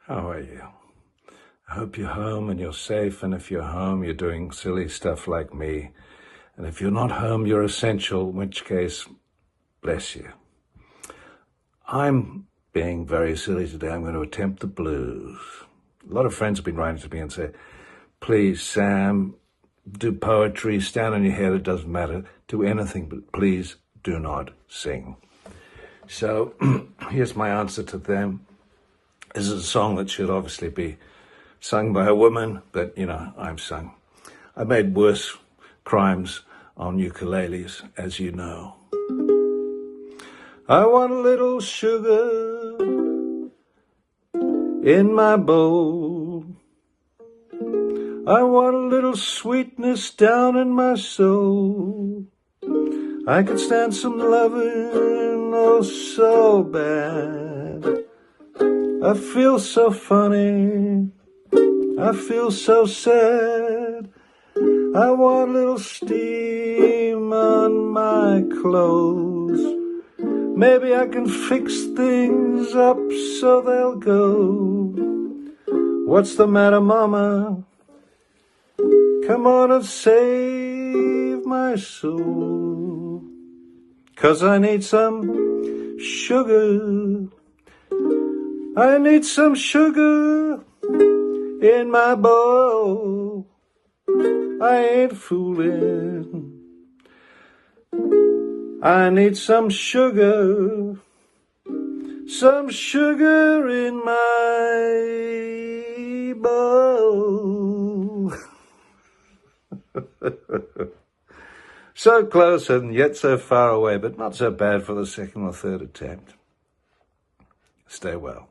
How are you? I hope you're home and you're safe, and if you're home, you're doing silly stuff like me. And if you're not home, you're essential, in which case, bless you. I'm being very silly today. I'm going to attempt the blues. A lot of friends have been writing to me and say, please, Sam, do poetry, stand on your head, it doesn't matter, do anything, but please do not sing. So here's my answer to them. This is a song that should obviously be sung by a woman, but, I've sung. I made worse crimes on ukuleles, as you know. I want a little sugar in my bowl. I want a little sweetness down in my soul. I could stand some loving, oh so bad. I feel so funny, I feel so sad. I want a little steam on my clothes. Maybe I can fix things up so they'll go. What's the matter, Mama? Come on and save my soul. 'Cause I need some sugar. I need some sugar in my bowl. I ain't fooling. I need some sugar in my bowl. So close and yet so far away, but not so bad for the second or third attempt. Stay well.